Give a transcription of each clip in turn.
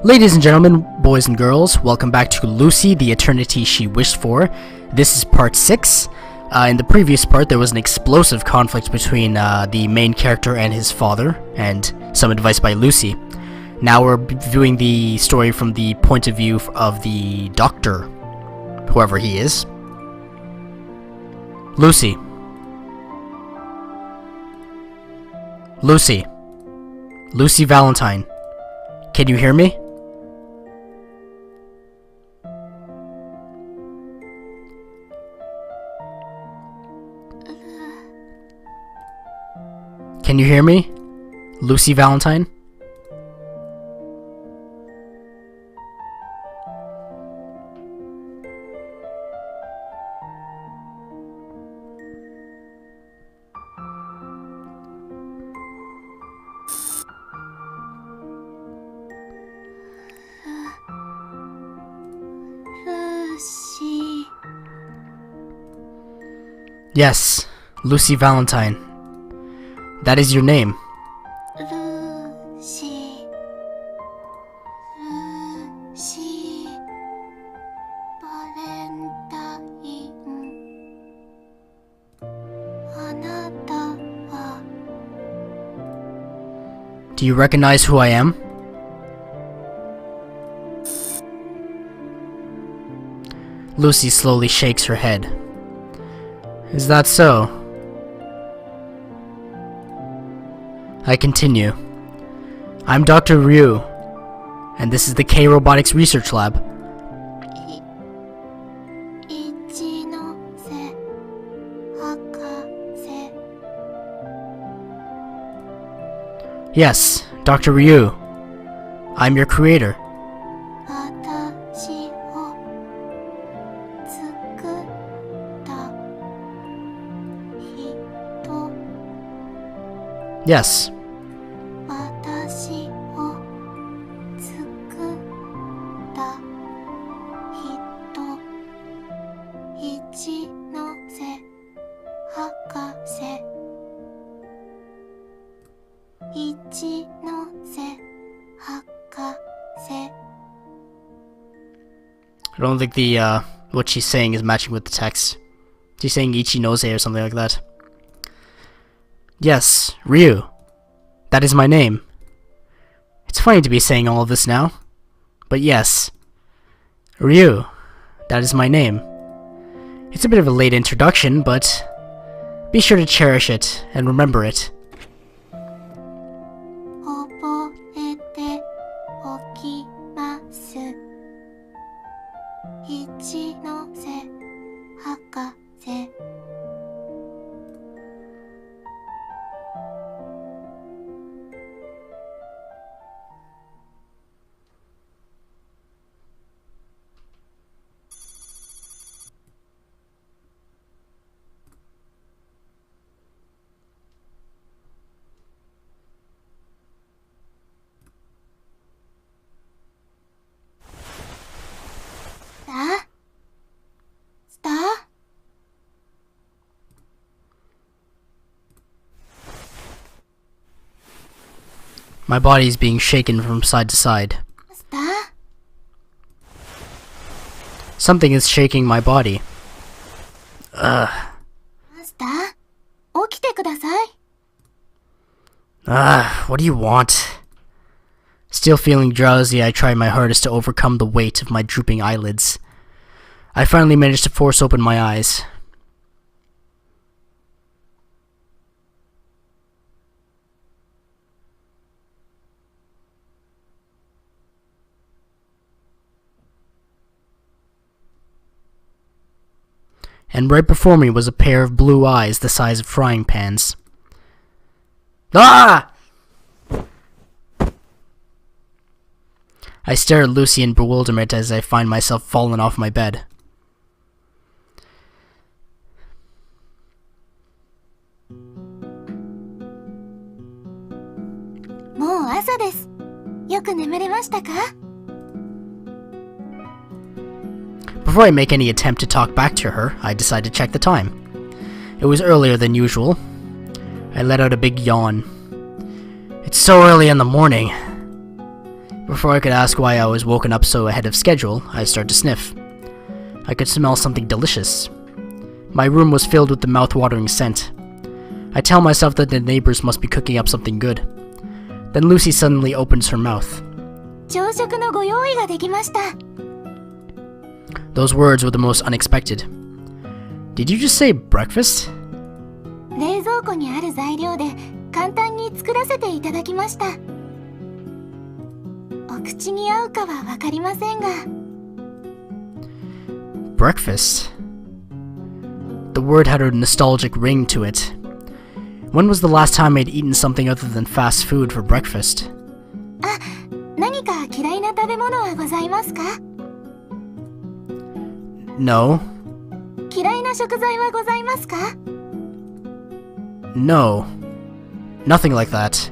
Ladies and gentlemen, boys and girls, welcome back to Lucy, the Eternity She Wished For. This is part 6. In the previous part, there was an explosive conflict between the main character and his father, and some advice by Lucy. Now we're viewing the story from the point of view of the doctor, whoever he is. Lucy. Lucy. Lucy Valentine. Can you hear me? Can you hear me? Lucy Valentine? Lucy. Yes, Lucy Valentine. That is your name. Lucy. Lucy. Valentine. あなたは Do you recognize who I am? Lucy slowly shakes her head. Is that so? I continue. I'm Dr. Ryu, and this is the K Robotics Research Lab. 一ノ瀬博士 Yes, Dr. Ryu. I'm your creator. 私を作った人 Yes, 私を作った人一ノ瀬博士一ノ瀬博士 I don't think what she's saying is matching with the text. She's saying Ichinose or something like that. Yes, Ryu. That is my name. It's funny to be saying all of this now. But yes. Ryu. That is my name. It's a bit of a late introduction, but be sure to cherish it and remember it. 覚えておきます一ノ瀬博士 Star? My body is being shaken from side to side. Star? Something is shaking my body. Ugh. Star? 起きてください What do you want? Still feeling drowsy, I try my hardest to overcome the weight of my drooping eyelids. I finally managed to force open my eyes. And right before me was a pair of blue eyes the size of frying pans. Ah! I stare at Lucy in bewilderment as I find myself falling off my bed. もう朝ですよく眠れましたか Before I make any attempt to talk back to her, I decide to check the time. It was earlier than usual. I let out a big yawn. It's so early in the morning. Before I could ask why I was woken up so ahead of schedule, I started to sniff. I could smell something delicious. My room was filled with the mouth-watering scent. I tell myself that the neighbors must be cooking up something good. Then Lucy suddenly opens her mouth. 朝食のご用意ができました。 Those words were the most unexpected. Did you just say breakfast? 冷蔵庫にある材料で簡単に作らせていただきました。お口に合うかはわかりませんが。Breakfast? The word had a nostalgic ring to it. When was the last time I'd eaten something other than fast food for breakfast? あ、何か嫌いな食べ物はございますか？ No. 嫌いな食材はございますか？ No. Nothing like that.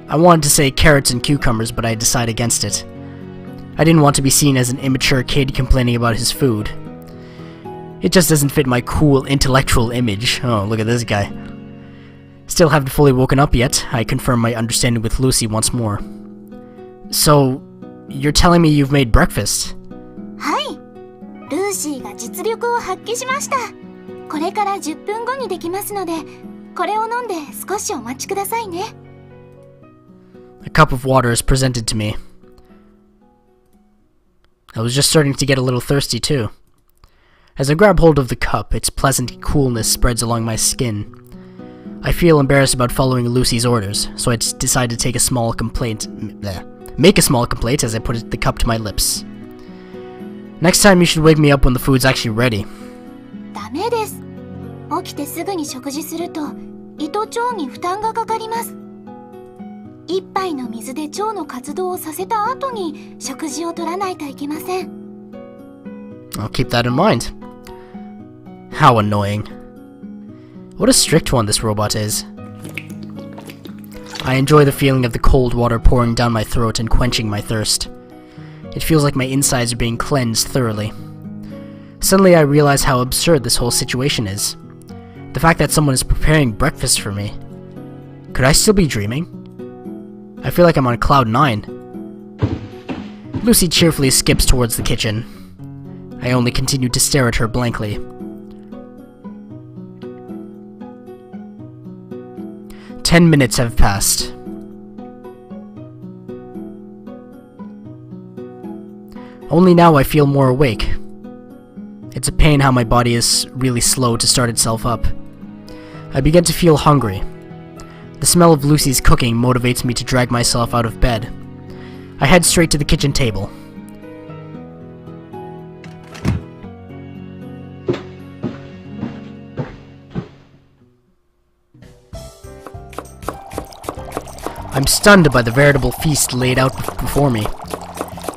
I wanted to say carrots and cucumbers, but I decided against it. I didn't want to be seen as an immature kid complaining about his food. It just doesn't fit my cool intellectual image. Oh, look at this guy. Still haven't fully woken up yet. I confirm my understanding with Lucy once more. So, you're telling me you've made breakfast? はい。ルーシーが実力を発揮しました。これから10分後にできますので、これを飲んで少しお待ちくださいね。A cup of water is presented to me. I was just starting to get a little thirsty too. As I grab hold of the cup, its pleasant coolness spreads along my skin. I feel embarrassed about following Lucy's orders, so I decide to make a small complaint as I put the cup to my lips. Next time you should wake me up when the food's actually ready. ダメです。起きてすぐに食事すると胃と腸に負担がかかります。一杯の水で腸の活動をさせた後に食事を取らないといけません。I'll keep that in mind. How annoying. What a strict one this robot is. I enjoy the feeling of the cold water pouring down my throat and quenching my thirst. It feels like my insides are being cleansed thoroughly. Suddenly I realize how absurd this whole situation is. The fact that someone is preparing breakfast for me. Could I still be dreaming? I feel like I'm on cloud 9. Lucy cheerfully skips towards the kitchen. I only continue to stare at her blankly. 10 minutes have passed. Only now I feel more awake. It's a pain how my body is really slow to start itself up. I begin to feel hungry. The smell of Lucy's cooking motivates me to drag myself out of bed. I head straight to the kitchen table. I'm stunned by the veritable feast laid out before me.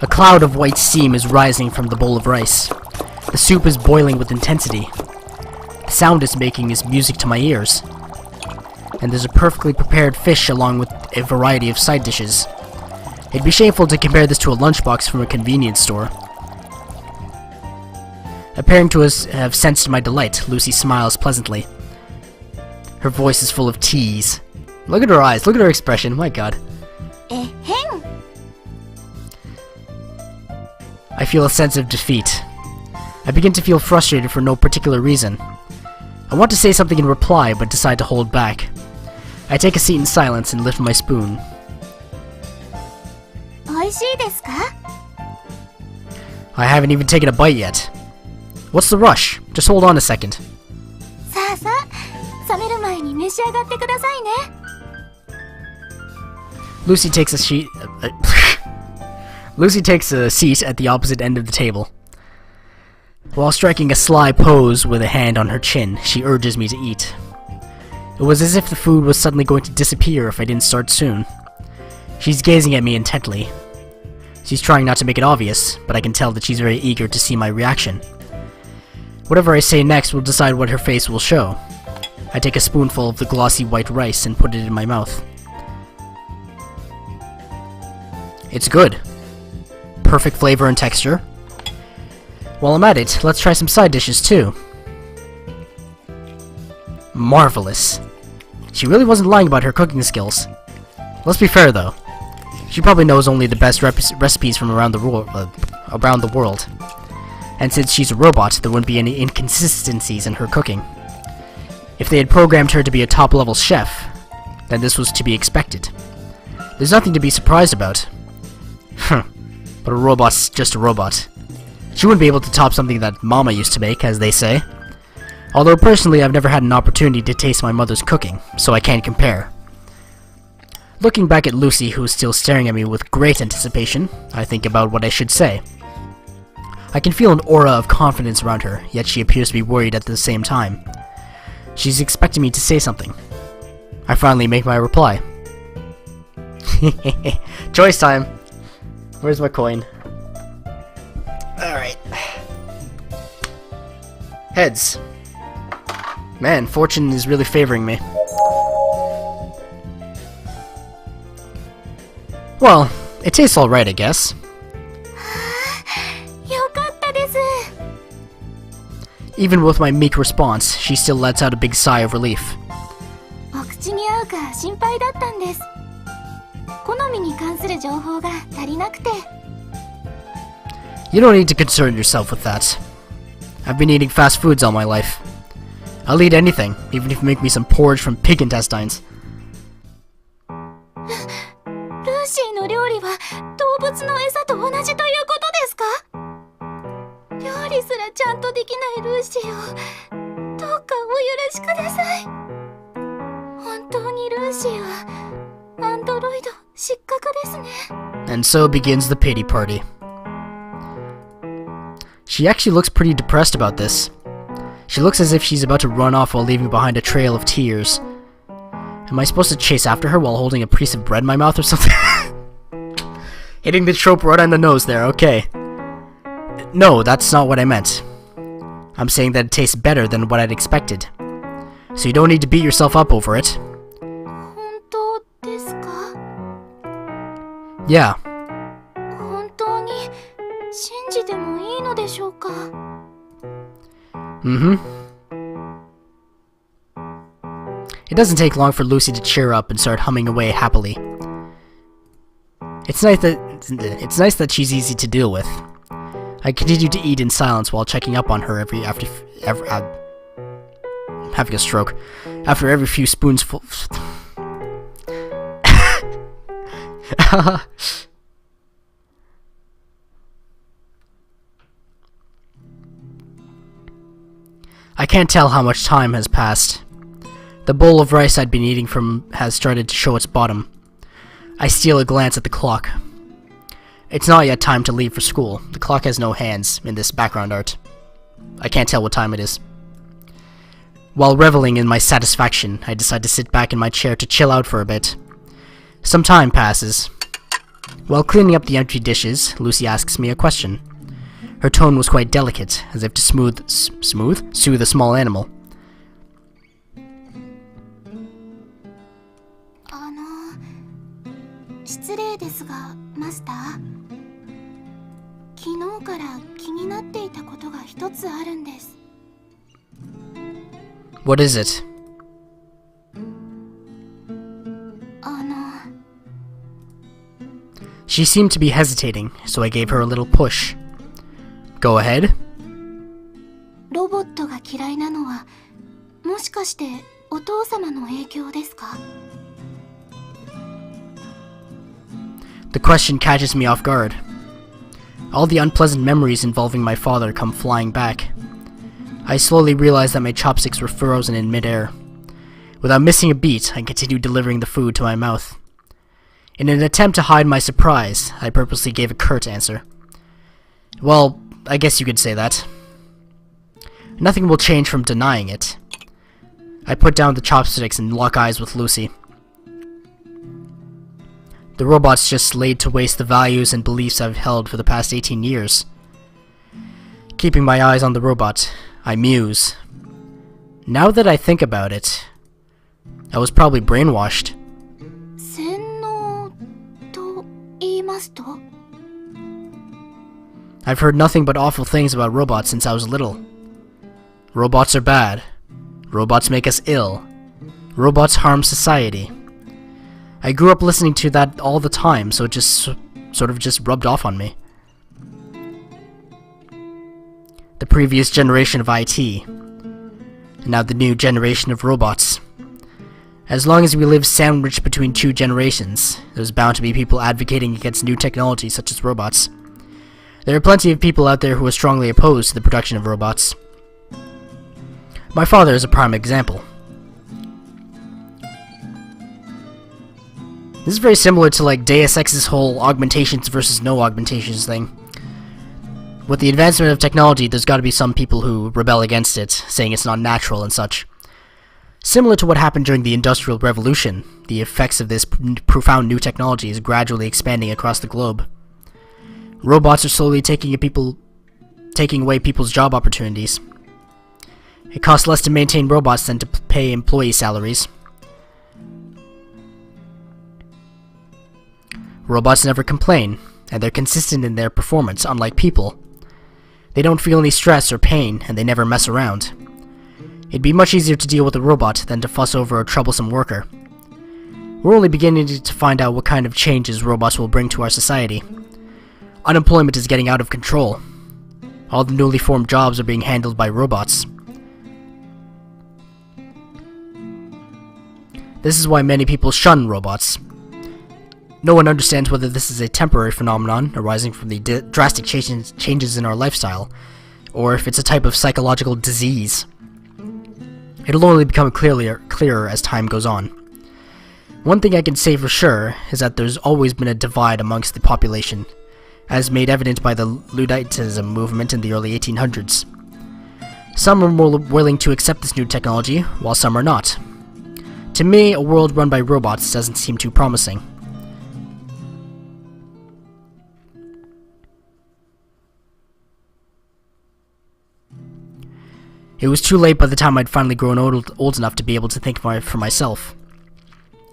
A cloud of white steam is rising from the bowl of rice. The soup is boiling with intensity. The sound it's making is music to my ears. And there's a perfectly prepared fish along with a variety of side dishes. It'd be shameful to compare this to a lunchbox from a convenience store. Appearing to have sensed my delight, Lucy smiles pleasantly. Her voice is full of tease. Look at her eyes, look at her expression, my god. I feel a sense of defeat. I begin to feel frustrated for no particular reason. I want to say something in reply, but decide to hold back. I take a seat in silence and lift my spoon. 美味しいですか? I haven't even taken a bite yet. What's the rush? Just hold on a second. さあさあ、冷める前に召し上がってくださいね。Lucy takes a seat at the opposite end of the table. While striking a sly pose with a hand on her chin, she urges me to eat. It was as if the food was suddenly going to disappear if I didn't start soon. She's gazing at me intently. She's trying not to make it obvious, but I can tell that she's very eager to see my reaction. Whatever I say next will decide what her face will show. I take a spoonful of the glossy white rice and put it in my mouth. It's good. Perfect flavor and texture. While I'm at it, let's try some side dishes too. Marvelous. She really wasn't lying about her cooking skills. Let's be fair though. She probably knows only the best recipes from around the world. And since she's a robot, there wouldn't be any inconsistencies in her cooking. If they had programmed her to be a top-level chef, then this was to be expected. There's nothing to be surprised about. But a robot's just a robot. She wouldn't be able to top something that Mama used to make, as they say. Although personally, I've never had an opportunity to taste my mother's cooking, so I can't compare. Looking back at Lucy, who is still staring at me with great anticipation, I think about what I should say. I can feel an aura of confidence around her, yet she appears to be worried at the same time. She's expecting me to say something. I finally make my reply. Choice time! Where's my coin? Alright. Heads. Man, fortune is really favoring me. Well, it tastes alright, I guess. よかったです。 Even with my meek response, she still lets out a big sigh of relief. お口に合うか心配だったんです。好みに関する情報が足りなくて。 You don't need to concern yourself with that. I've been eating fast foods all my life. I'll eat anything, even if you make me some porridge from pig intestines. ルーシーの料理は動物の餌と同じということですか？料理すらちゃんとできないルーシーをどうかお許しください。本当にルーシーはアンドロイド失格ですね。 And so begins the pity party. She actually looks pretty depressed about this. She looks as if she's about to run off while leaving behind a trail of tears. Am I supposed to chase after her while holding a piece of bread in my mouth or something? Hitting the trope right on the nose there, okay. No, that's not what I meant. I'm saying that it tastes better than what I'd expected. So you don't need to beat yourself up over it. 本当ですか？ Yeah. 本当に信じてもいいのでしょうか？ Mm-hmm. It doesn't take long for Lucy to cheer up and start humming away happily. It's nice that she's easy to deal with. I continue to eat in silence while checking up on her after having a stroke. After every few spoonsful. I can't tell how much time has passed. The bowl of rice I'd been eating from has started to show its bottom. I steal a glance at the clock. It's not yet time to leave for school. The clock has no hands in this background art. I can't tell what time it is. While reveling in my satisfaction, I decide to sit back in my chair to chill out for a bit. Some time passes. While cleaning up the empty dishes, Lucy asks me a question. Her tone was quite delicate, as if to soothe a small animal. 失礼ですが、マスター。昨日から気になっていたことが一つあるんです。What is it? She seemed to be hesitating, so I gave her a little push. Go ahead. ロボットが嫌いなのは、もしかしてお父様の影響ですか？ The question catches me off guard. All the unpleasant memories involving my father come flying back. I slowly realize that my chopsticks were frozen in midair. Without missing a beat, I continued delivering the food to my mouth. In an attempt to hide my surprise, I purposely gave a curt answer. Well, I guess you could say that. Nothing will change from denying it. I put down the chopsticks and lock eyes with Lucy. The robot's just laid to waste the values and beliefs I've held for the past 18 years. Keeping my eyes on the robot, I muse. Now that I think about it, I was probably brainwashed. 洗脳と言いますと? I've heard nothing but awful things about robots since I was little. Robots are bad. Robots make us ill. Robots harm society. I grew up listening to that all the time, so it just sort of just rubbed off on me. The previous generation of IT, and now the new generation of robots. As long as we live sandwiched between two generations, there's bound to be people advocating against new technology such as robots. There are plenty of people out there who are strongly opposed to the production of robots. My father is a prime example. This is very similar to like Deus Ex's whole augmentations versus no augmentations thing. With the advancement of technology, there's got to be some people who rebel against it, saying it's not natural and such. Similar to what happened during the Industrial Revolution, the effects of this profound new technology is gradually expanding across the globe. Robots are slowly taking away people's job opportunities. It costs less to maintain robots than to pay employee salaries. Robots never complain, and they're consistent in their performance, unlike people. They don't feel any stress or pain, and they never mess around. It'd be much easier to deal with a robot than to fuss over a troublesome worker. We're only beginning to find out what kind of changes robots will bring to our society. Unemployment is getting out of control. All the newly formed jobs are being handled by robots. This is why many people shun robots. No one understands whether this is a temporary phenomenon arising from the drastic changes in our lifestyle, or if it's a type of psychological disease. It'll only become clearer as time goes on. One thing I can say for sure is that there's always been a divide amongst the population, as made evident by the Ludditism movement in the early 1800s. Some are more willing to accept this new technology, while some are not. To me, a world run by robots doesn't seem too promising. It was too late by the time I'd finally grown old enough to be able to think for myself.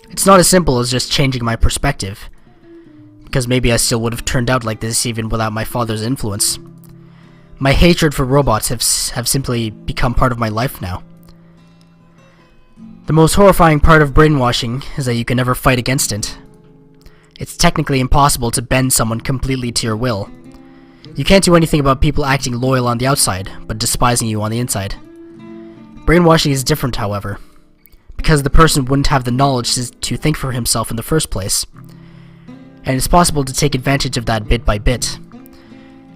It's not as simple as just changing my perspective, because maybe I still would have turned out like this even without my father's influence. My hatred for robots have simply become part of my life now. The most horrifying part of brainwashing is that you can never fight against it. It's technically impossible to bend someone completely to your will. You can't do anything about people acting loyal on the outside, but despising you on the inside. Brainwashing is different, however, because the person wouldn't have the knowledge to think for himself in the first place, and it's possible to take advantage of that bit by bit.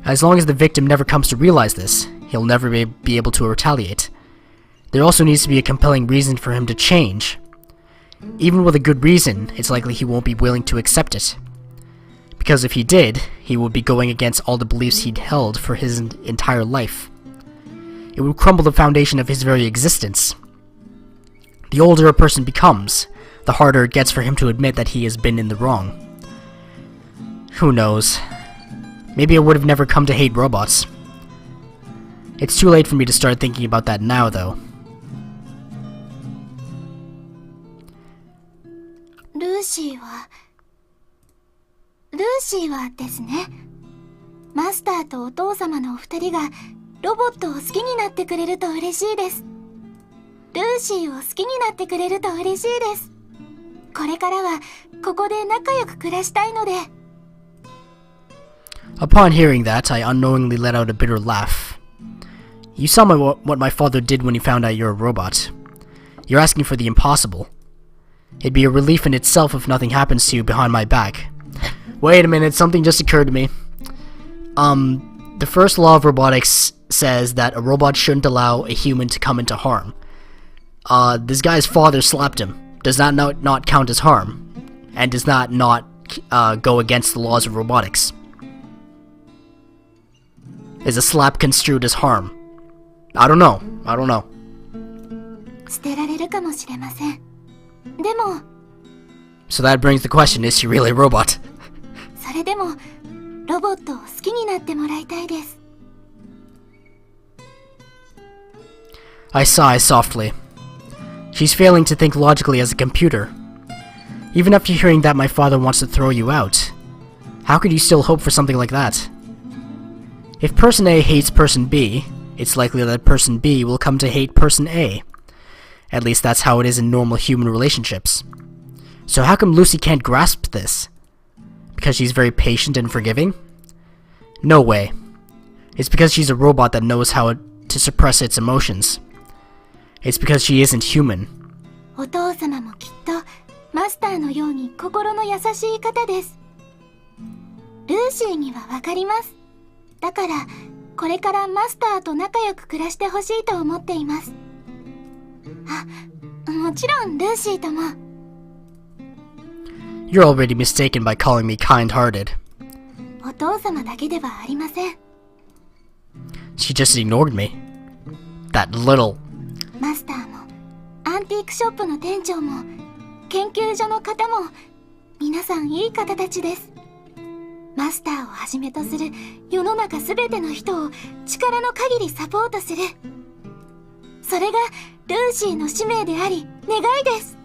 As long as the victim never comes to realize this, he'll never be able to retaliate. There also needs to be a compelling reason for him to change. Even with a good reason, it's likely he won't be willing to accept it. Because if he did, he would be going against all the beliefs he'd held for his entire life. It would crumble the foundation of his very existence. The older a person becomes, the harder it gets for him to admit that he has been in the wrong. Who knows? Maybe I would have never come to hate robots. It's too late for me to start thinking about that now, though. Lucy はですね、マスターとお父様のお二人がロボットを好きになってくれると嬉しいです。ルーシーを好きになってくれると嬉しいです。これからはここで仲良く暮らしたいので。Upon hearing that, I unknowingly let out a bitter laugh. You saw what my father did when he found out you're a robot. You're asking for the impossible. It'd be a relief in itself if nothing happens to you behind my back. Wait a minute, something just occurred to me. The first law of robotics says that a robot shouldn't allow a human to come into harm. This guy's father slapped him. Does that not count as harm? And does that not go against the laws of robotics? Is a slap construed as harm? I don't know. 捨てられるかもしれません。でも So that brings the question, is he really a robot? それでもロボットを好きになってもらいたいです。I sigh softly. She's failing to think logically as a computer. Even after hearing that my father wants to throw you out, how could you still hope for something like that? If person A hates person B, it's likely that person B will come to hate person A. At least that's how it is in normal human relationships. So how come Lucy can't grasp this? Because she's very patient and forgiving? No way. It's because she's a robot that knows how to suppress its emotions. It's because she isn't human. お父様もきっとマスターのように心の優しい方です。ルーシーにはわかります。だからこれからマスターと仲良く暮らしてほしいと思っています。あ、もちろんルーシーとも。You're already mistaken by calling me kind-hearted. お父様だけではありません。She just ignored me. That little... マスターもアンティークショップの店長も研究所の方も皆さんいい方たちです。マスターをはじめとする世の中すべての人を力の限りサポートする。それがルーシーの使命であり願いです。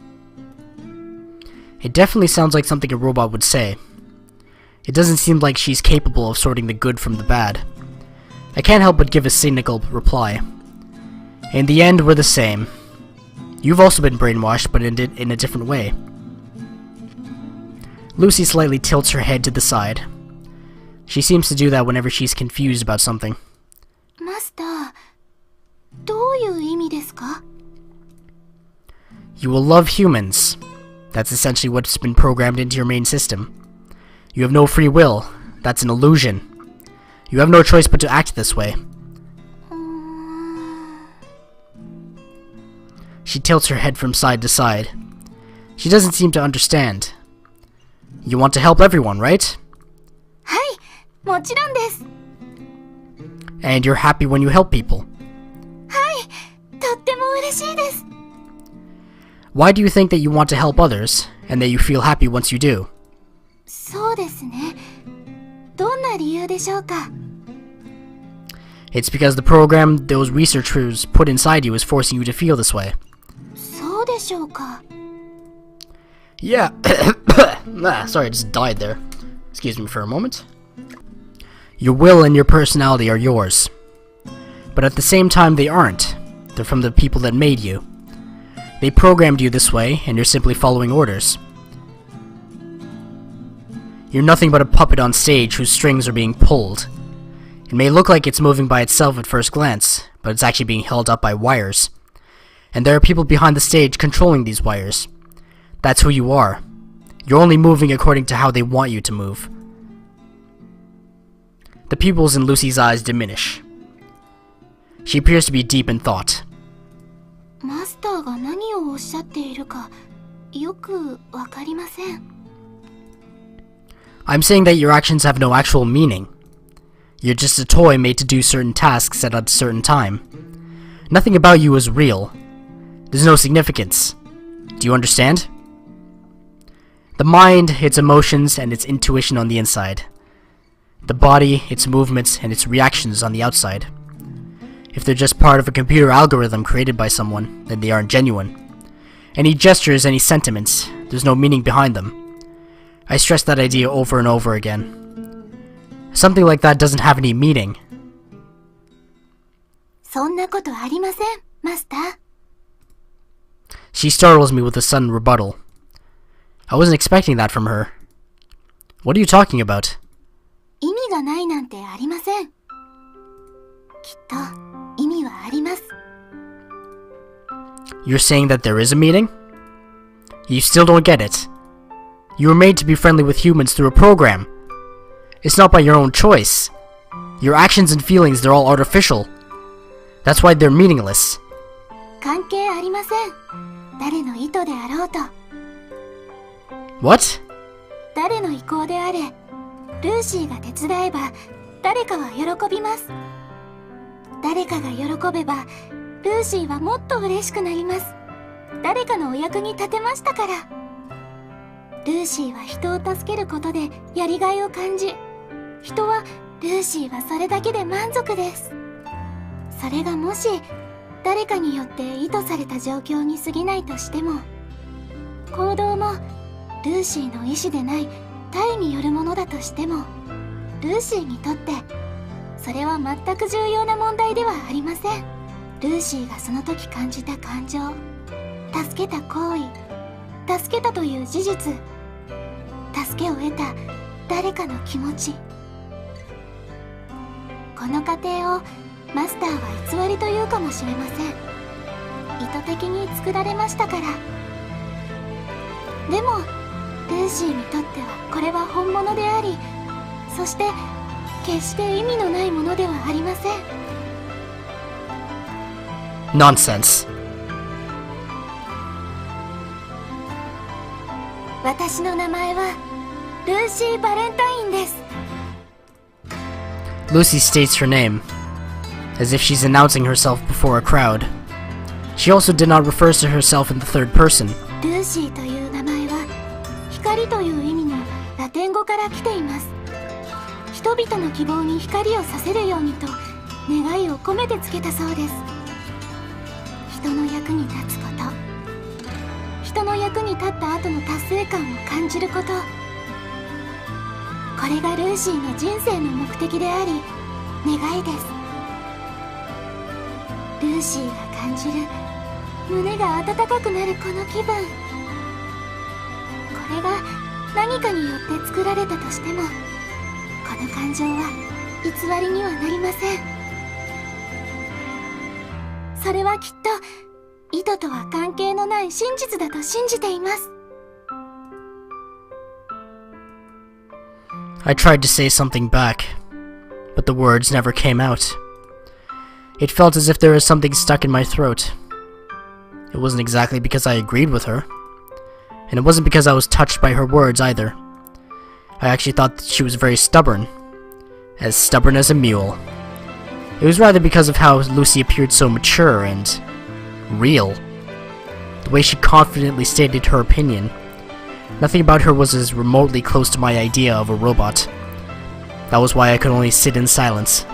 It definitely sounds like something a robot would say. It doesn't seem like she's capable of sorting the good from the bad. I can't help but give a cynical reply. In the end, we're the same. You've also been brainwashed, but in a different way. Lucy slightly tilts her head to the side. She seems to do that whenever she's confused about something. マスター、どういう意味ですか? You will love humans. That's essentially what's been programmed into your main system. You have no free will. That's an illusion. You have no choice but to act this way. She tilts her head from side to side. She doesn't seem to understand. You want to help everyone, right? はい、もちろんです。And you're happy when you help people. はい、とっても嬉しいです。Why do you think that you want to help others, and that you feel happy once you do? そうですね。どんな理由でしょうか? It's because the program those researchers put inside you is forcing you to feel this way. そうでしょうか? Yeah. Sorry, I just died there. Excuse me for a moment. Your will and your personality are yours. But at the same time, they aren't. They're from the people that made you. They programmed you this way, and you're simply following orders. You're nothing but a puppet on stage whose strings are being pulled. It may look like it's moving by itself at first glance, but it's actually being held up by wires. And there are people behind the stage controlling these wires. That's who you are. You're only moving according to how they want you to move. The pupils in Lucy's eyes diminish. She appears to be deep in thought. マスターが何をおっしゃっているかよくわかりません。I'm saying that your actions have no actual meaning. You're just a toy made to do certain tasks at a certain time. Nothing about you is real. There's no significance. Do you understand? The mind, its emotions, and its intuition on the inside. The body, its movements, and its reactions on the outside. If they're just part of a computer algorithm created by someone, then they aren't genuine. Any gestures, any sentiments, there's no meaning behind them. I stress that idea over and over again. Something like that doesn't have any meaning. そんなことありません、マスター。She startles me with a sudden rebuttal. I wasn't expecting that from her. What are you talking about? 意味がないなんてありません。きっと意味はあります。You're saying that there is a meaning? You still don't get it. You were made to be friendly with humans through a program. It's not by your own choice. Your actions and feelings, they're all artificial. That's why they're meaningless. 関係ありません。誰の意図であろうと。What? 誰の意向であれ、ルーシーが手伝えば誰かは喜びます。誰かが喜べばルーシーはもっと嬉しくなります。誰かのお役に立てましたから。ルーシーは人を助けることでやりがいを感じ、人はルーシーはそれだけで満足です。それがもし誰かによって意図された状況に過ぎないとしても、行動もルーシーの意思でない他意によるものだとしても、ルーシーにとってそれは全く重要な問題ではありません。ルーシーがその時感じた感情、助けた行為、助けたという事実、助けを得た誰かの気持ち、この過程をマスターは偽りというかもしれません。意図的に作られましたから。でもルーシーにとってはこれは本物であり、そして決して意味のないものではありません。Nonsense. 私の名前はルーシー・バレンタインです。 Lucy states her name, as if she's announcing herself before a crowd. She also did not refer to herself in the third person. ルーシーという名前は光という意味のラテン語から来ています。人々の希望に光をさせるようにと願いを込めてつけたそうです。人の役に立つこと、人の役に立った後の達成感を感じること、これがルーシーの人生の目的であり願いです。ルーシーが感じる胸が温かくなるこの気分、これが何かによって作られたとしても、この感情は偽りにはなりません。それはきっと意図とは関係のない真実だと信じています。 I tried to say something back, but the words never came out. It felt as if there was something stuck in my throat. It wasn't exactly because I agreed with her, and it wasn't because I was touched by her words either. I actually thought that she was very stubborn as a mule. It was rather because of how Lucy appeared so mature and real. The way she confidently stated her opinion. Nothing about her was as remotely close to my idea of a robot. That was why I could only sit in silence.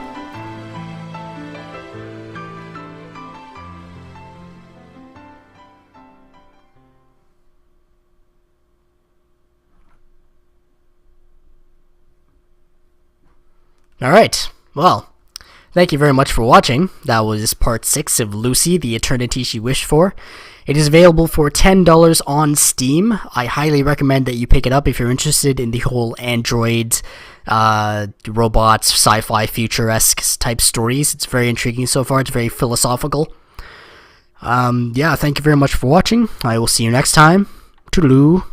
Alright, well, thank you very much for watching. That was part 6 of Lucy, the Eternity She Wished For. It is available for $10 on Steam. I highly recommend that you pick it up if you're interested in the whole android, robots, sci-fi, futuresque type stories. It's very intriguing so far. It's very philosophical. Yeah, thank you very much for watching. I will see you next time. Toodaloo.